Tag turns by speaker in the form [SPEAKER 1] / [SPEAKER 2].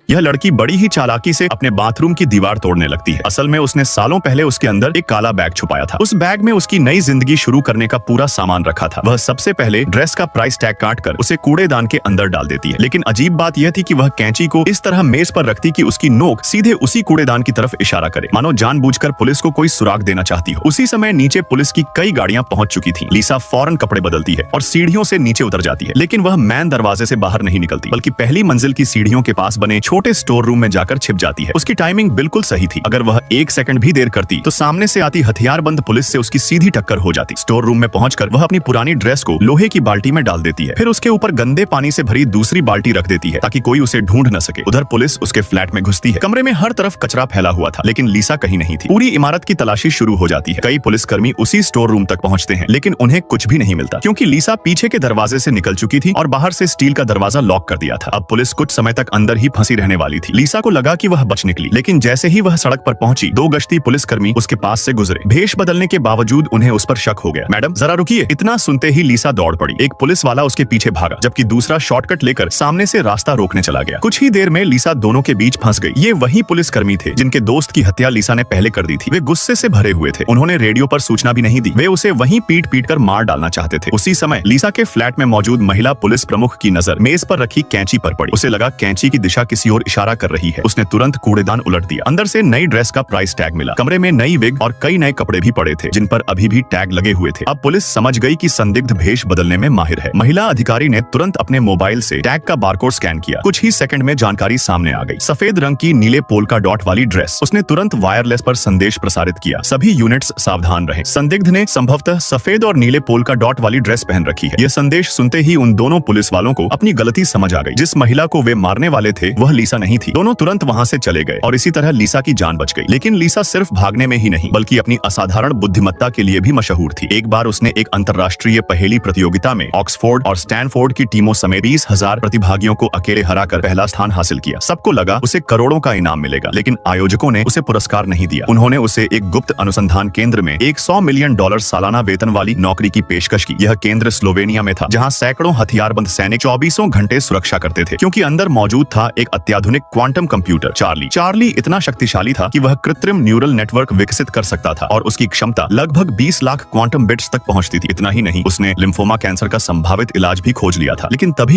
[SPEAKER 1] यह लड़की बड़ी ही चालाकी से अपने बाथरूम की दीवार तोड़ने लगती है। असल में उसने सालों पहले उसके अंदर एक काला बैग छुपाया था। उस बैग में उसकी नई जिंदगी शुरू करने का पूरा सामान रखा था। वह सबसे पहले ड्रेस का प्राइस टैग काट कर उसे कूड़ेदान के अंदर डाल देती है। लेकिन अजीब बात यह थी कि वह कैंची को इस तरह मेज पर रखती कि उसकी नोक सीधे उसी कूड़ेदान की तरफ इशारा करे, मानो जानबूझकर पुलिस को कोई सुराग देना चाहती हो। उसी समय नीचे पुलिस की कई गाड़ियां पहुंच चुकी थी। लीसा फौरन कपड़े बदलती है और सीढ़ियों से नीचे उतर जाती है। लेकिन वह मैन दरवाजे से बाहर नहीं निकलती, बल्कि पहली मंजिल की सीढ़ियों के पास बने छोटे स्टोर रूम में जाकर छिप जाती है। उसकी टाइमिंग बिल्कुल सही थी। अगर वह एक सेकंड भी देर करती तो सामने से आती हथियारबंद पुलिस से उसकी सीधी टक्कर हो जाती। स्टोर रूम में पहुंचकर वह अपनी पुरानी ड्रेस को लोहे की बाल्टी में डाल देती है। फिर उसके ऊपर गंदे पानी से भरी दूसरी बाल्टी रख देती है ताकि कोई उसे ढूंढ न सके। उधर पुलिस उसके फ्लैट में घुसती है। कमरे में हर तरफ कचरा फैला हुआ था, लेकिन लीसा कहीं नहीं थी। पूरी इमारत की तलाशी शुरू हो जाती है। कई पुलिसकर्मी उसी स्टोर रूम तक पहुंचते हैं, लेकिन उन्हें कुछ भी नहीं मिलता, क्योंकि लीसा पीछे के दरवाजे से निकल चुकी थी और बाहर से स्टील का दरवाजा लॉक कर दिया था। अब पुलिस कुछ समय तक अंदर ही फंसी रहने वाली थी। लीसा को लगा कि वह बच निकली, लेकिन जैसे ही वह सड़क पर पहुंची, दो गश्ती पुलिसकर्मी उसके पास से गुजरे। भेष बदलने के बावजूद उन्हें उस पर शक हो गया। मैडम जरा रुकिए। इतना सुनते ही लीसा दौड़ पड़ी। एक पुलिस वाला उसके पीछे भागा, जबकि दूसरा शॉर्टकट लेकर सामने से रास्ता रोकने चला गया। कुछ ही देर में लीसा दोनों के बीच फंस गई। ये वही पुलिसकर्मी थे जिनके दोस्त की हत्या लीसा ने पहले कर दी थी। वे गुस्से से भरे हुए थे। उन्होंने रेडियो पर सूचना भी नहीं दी। वे उसे वहीं पीट पीट कर मार डालना चाहते थे। उसी समय लीसा के फ्लैट में मौजूद महिला पुलिस प्रमुख की नजर मेज पर रखी कैंची पर पड़ी। उसे लगा कैंची की दिशा किसी और इशारा कर रही है। उसने तुरंत कूड़ेदान उलट दिया। अंदर से नई ड्रेस का प्राइस टैग मिला। कमरे में नई विग और कई नए कपड़े भी पड़े थे, जिन पर अभी भी टैग लगे हुए थे। अब पुलिस समझ गई कि संदिग्ध भेष बदलने में माहिर है। महिला अधिकारी ने तुरंत अपने मोबाइल से टैग का बारकोड स्कैन किया। कुछ ही सेकंड में जानकारी सामने आ गई। सफेद रंग की नीले पोल्का डॉट वाली ड्रेस। उसने तुरंत वायरलेस पर संदेश प्रसारित किया, सभी यूनिट्स सावधान रहें। संदिग्ध ने संभवतः सफेद और नीले पोल्का डॉट वाली ड्रेस पहन रखी है। यह संदेश सुनते ही उन दोनों पुलिस वालों को अपनी गलती समझ आ गई। जिस महिला को वे मारने वाले थे वह लीसा नहीं थी। दोनों तुरंत वहां से चले गए और इसी तरह लीसा की जान बच गई। लेकिन लीसा सिर्फ भागने में ही नहीं, बल्कि अपनी असाधारण बुद्धिमत्ता के लिए भी मशहूर थी। एक बार उसने एक अंतर्राष्ट्रीय पहेली प्रतियोगिता में ऑक्सफोर्ड और स्टैनफोर्ड की टीमों समेत 20,000 प्रतिभागियों को अकेले हराकर पहला स्थान हासिल किया। सबको लगा उसे करोड़ों का इनाम मिलेगा, लेकिन आयोजकों ने उसे पुरस्कार नहीं दिया। उन्होंने उसे एक गुप्त अनुसंधान केंद्र में $100 मिलियन सालाना वेतन वाली नौकरी की पेशकश की। यह केंद्र स्लोवेनिया में था, जहां सैकड़ों हथियारबंद सैनिक 24 घंटे सुरक्षा करते थे, क्योंकि अंदर मौजूद था एक अत्याधुनिक क्वांटम कंप्यूटर चार्ली। चार्ली इतना शक्तिशाली था कि वह कृत्रिम न्यूरल नेटवर्क विकसित कर सकता था और उसकी क्षमता लगभग 20 लाख क्वांटम बिट्स तक पहुंचती थी। इतना ही नहीं, उसने लिम्फोमा कैंसर का संभावित इलाज भी खोज लिया था। लेकिन तभी